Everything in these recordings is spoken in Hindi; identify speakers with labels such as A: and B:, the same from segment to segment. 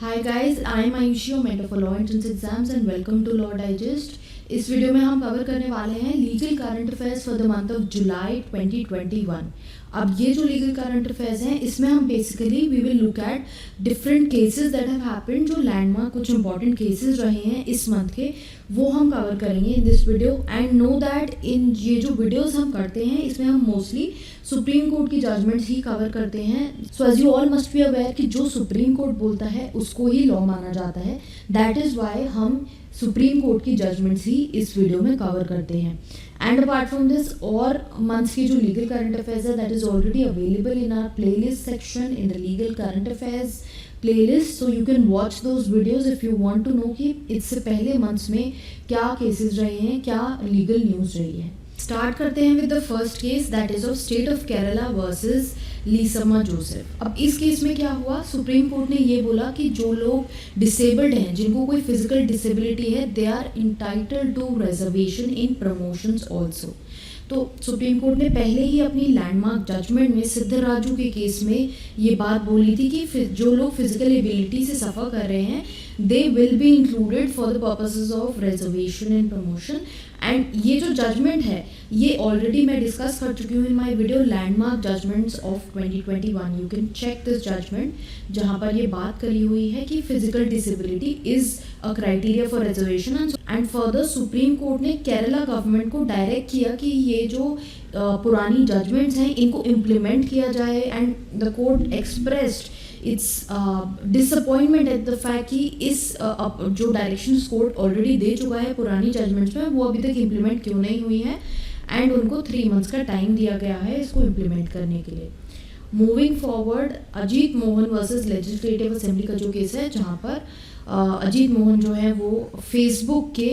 A: Hi guys, I am Ayushi, your mentor for Law Entrance Exams and welcome to Law Digest. इस वीडियो में हम कवर करने वाले हैं legal current affairs for the month of July 2021। अब ये जो लीगल करंट अफेयर्स हैं इसमें हम basically we will look at different cases that have happened, जो लैंडमार्क कुछ इंपॉर्टेंट केसेस रहे हैं इस मंथ के, वो हम कवर करेंगे in this video. And know that in ये जो वीडियोस हम करते हैं इसमें हम मोस्टली सुप्रीम कोर्ट की जजमेंट्स ही कवर करते हैं। So as you all must be aware कि जो सुप्रीम कोर्ट बोलता है उसको ही लॉ माना जाता है। दैट इज़ वाई हम सुप्रीम कोर्ट की जजमेंट्स ही इस वीडियो में कवर करते हैं। एंड अपार्ट फ्रॉम दिस और मंथ्स की जो लीगल करंट अफेयर्स है that is already available in our playlist section in the legal current affairs playlist, so you can watch those videos if you want to know कि इससे पहले मंथ्स में क्या केसेस रहे हैं, क्या लीगल न्यूज़ रही है। स्टार्ट करते हैं with the first case that is of state of Kerala versus Leesamma Joseph. अब इस केस में क्या हुआ, सुप्रीम कोर्ट ने ये बोला कि जो लोग डिसेबल्ड हैं, जिनको कोई फिजिकल डिसेबिलिटी है, they are entitled to reservation in promotions also. तो सुप्रीम कोर्ट ने पहले ही अपनी लैंडमार्क जजमेंट में सिद्धराजू के केस में ये बात बोली थी कि जो लोग फिजिकल एबिलिटी से सफ़र कर रहे हैं they will be included for the purposes of reservation and promotion. And ये जो जजमेंट है ये ऑलरेडी मैं डिस्कस कर चुकी हूँ in my video landmark judgements of 2021। You can check this judgement जहाँ पर ये बात करी हुई है कि physical disability is a criteria for reservation. And further supreme court ने केरला गवर्नमेंट को डायरेक्ट किया कि ये जो पुरानी जजमेंट्स हैं इनको इम्प्लीमेंट किया जाए। And the court expressed it's disappointment at the fact कि इस जो डायरेक्शंस कोर्ट ऑलरेडी दे चुका है पुरानी जजमेंट्स में वो अभी तक इम्प्लीमेंट क्यों नहीं हुई है, एंड उनको 3 मंथ्स का टाइम दिया गया है इसको इम्प्लीमेंट करने के लिए। Moving forward, Ajit Mohan versus legislative assembly का जो केस है जहाँ पर अजीत मोहन जो है वो फेसबुक के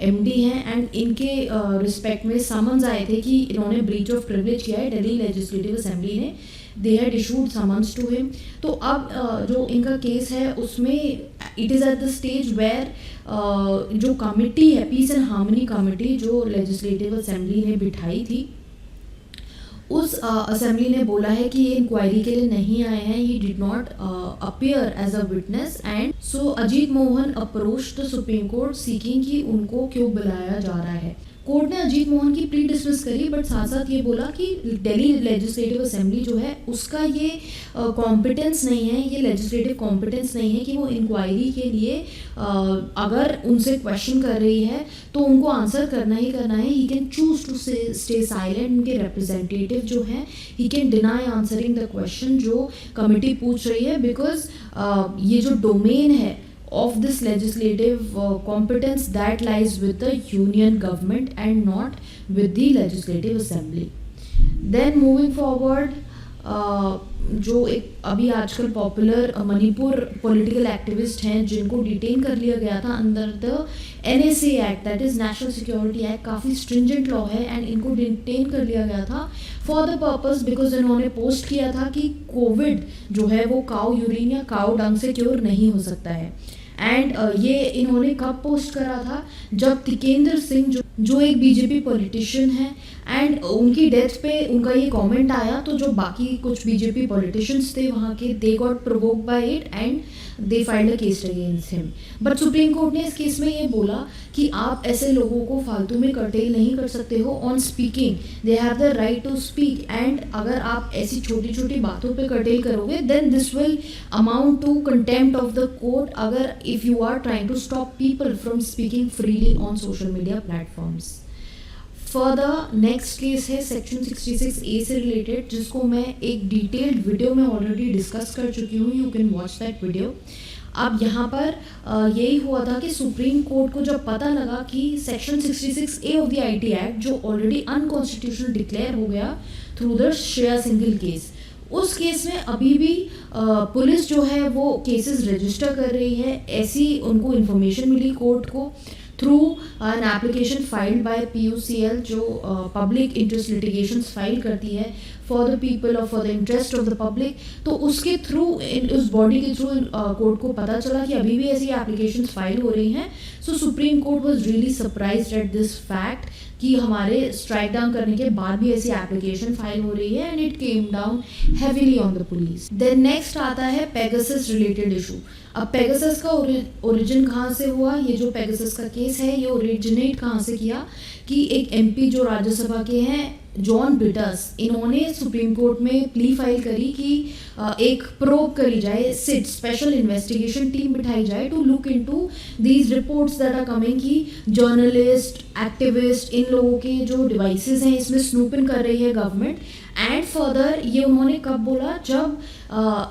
A: एमडी हैं एंड इनके रिस्पेक्ट में समन्स आए थे कि इन्होंने ब्रीच ऑफ प्रिविलेज किया है। दिल्ली लेजिस्लेटिव असेंबली ने they had issued summons to him. तो अब जो इनका केस है उसमें it is at the stage where जो कमिटी है, पीस एंड हार्मनी कमिटी जो लेजिस्लेटिव असेंबली ने बिठाई थी, उस असेंबली ने बोला है कि ये इंक्वायरी के लिए नहीं आए हैं, he did not appear as a witness. And so Ajit Mohan approached the supreme court seeking कि उनको क्यों बुलाया जा रहा है। कोर्ट ने अजीत मोहन की प्री डिसमिस करी, बट साथ साथ ये बोला कि दिल्ली लेजिस्लेटिव असेंबली जो है उसका ये कॉम्पिटेंस नहीं है, ये लेजिस्लेटिव कॉम्पिटेंस नहीं है कि वो इंक्वायरी के लिए अगर उनसे क्वेश्चन कर रही है तो उनको आंसर करना ही करना है। He can choose to stay silent. उनके रिप्रेजेंटेटिव जो हैं he can deny answering the question जो कमिटी पूछ रही है, बिकॉज ये जो डोमेन है of this legislative competence that lies with the union government and not with the legislative assembly. Then moving forward, जो एक अभी आजकल पॉपुलर मणिपुर पॉलिटिकल एक्टिविस्ट हैं जिनको डिटेन कर लिया गया था under the NSA act, that is national security act, काफ़ी स्ट्रिंजेंट लॉ है, एंड इनको डिटेन कर लिया गया था फॉर द पर्पस बिकॉज इन्होंने पोस्ट किया था कि कोविड जो है वो काऊ यूरिन या काऊ डंग से क्योर नहीं हो सकता है। एंड ये इन्होंने कब पोस्ट करा था, जब तिकेंद्र सिंह जो एक बीजेपी पॉलिटिशियन है एंड उनकी डेथ पे उनका ये कमेंट आया, तो जो बाकी कुछ बीजेपी पॉलिटिशियंस थे वहाँ के they got provoked by it and they filed a case against him. But supreme court ने इस केस में ये बोला कि आप ऐसे लोगों को फालतू में कर्टेल नहीं कर सकते हो on speaking, they have the right to speak. And अगर आप ऐसी छोटी छोटी बातों पे कर्टेल करोगे then this will amount to contempt of the court, अगर if you are trying to stop people from speaking freely on social media platforms. Further next case है सेक्शन 66A से रिलेटेड, जिसको मैं एक डिटेल्ड वीडियो में ऑलरेडी डिस्कस कर चुकी हूँ, you can watch that video. अब यहाँ पर यही हुआ था कि सुप्रीम कोर्ट को जब पता लगा कि section 66A of the IT act जो ऑलरेडी अनकॉन्स्टिट्यूशनल डिक्लेयर हो गया through the Shreya Singhal case, उस केस में अभी भी पुलिस जो है वो केसेस रजिस्टर कर रही है। ऐसी उनको इन्फॉर्मेशन मिली कोर्ट को through an application filed by PUCL जो पब्लिक इंटरेस्ट लिटिगेशंस फाइल करती है फॉर द पीपल और for the interest of the public. तो उसके थ्रू उस बॉडी के थ्रू कोर्ट को पता चला कि अभी भी ऐसी एप्लीकेशंस फाइल हो रही हैं। So supreme court was really surprised at this fact कि हमारे स्ट्राइक डाउन करने के बाद भी ऐसी एप्लीकेशन फाइल हो रही है, and it came down heavily on the police. Then next आता है पेगासस रिलेटेड इशू। अब पेगासस का ओरिजिन कहाँ से हुआ? ये जो पेगासस का केस है ये ओरिजिनेट कहाँ से किया कि एक एमपी जो राज्यसभा के हैं जॉन ब्रिटस, इन्होंने सुप्रीम कोर्ट में प्ली फाइल करी कि एक प्रोब करी जाए, सिट स्पेशल इन्वेस्टिगेशन टीम बिठाई जाए to look into these reports that are coming कि जर्नलिस्ट, एक्टिविस्ट, इन लोगों के जो डिवाइसेस हैं इसमें स्नूपिंग कर रही है गवर्नमेंट। एंड फर्दर ये उन्होंने कब बोला? जब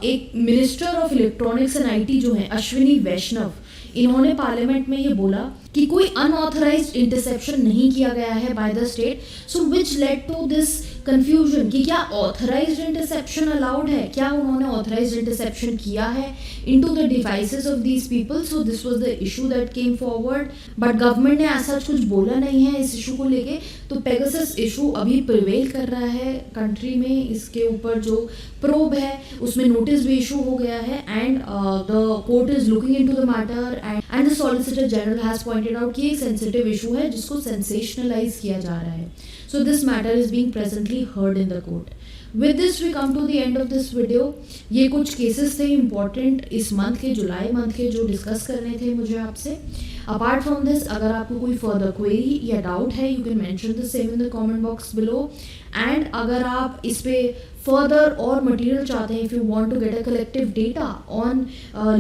A: एक minister of electronics and IT जो है अश्विनी वैष्णव, इन्होंने पार्लियामेंट में ये बोला कि कोई अनऑथराइज्ड इंटरसेप्शन नहीं किया गया है by the state. So which led to this confusion कि क्या ऑथराइज्ड इंटरसेप्शन अलाउड है, क्या उन्होंने ऑथराइज्ड इंटरसेप्शन किया है into the devices of these people. So this was the issue that came forward, but government ने ऐसा कुछ बोला नहीं है इस इशू को लेके। तो पेगासस इशू अभी प्रिवेल कर रहा है कंट्री में। इसके ऊपर जो प्रोब है उसमें नोटिस भी इशू हो गया है, and the court is looking into the matter, and the solicitor general has pointed out कि एक सेंसिटिव इशू है जिसको सेंसेशनलाइज किया जा रहा है। So this matter is being presently heard in the court. With this we come to the end of this video. ये कुछ केसेस थे इम्पॉर्टेंट इस मंथ के, जुलाई मंथ के, जो डिस्कस करने थे मुझे आपसे। अपार्ट फ्रॉम दिस, अगर आपको कोई फर्दर क्वेरी या डाउट है, you can mention the same in the comment box below. And अगर आप इस पे फर्दर और मटेरियल चाहते हैं, if you want to get a collective data on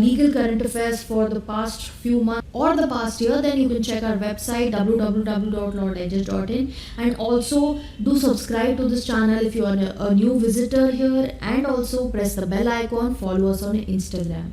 A: legal current affairs for the past few month or the past year, then you can check our website www.lawdigest.in, and also do subscribe to this channel if you are a new visitor here, and also press the bell icon, follow us on Instagram.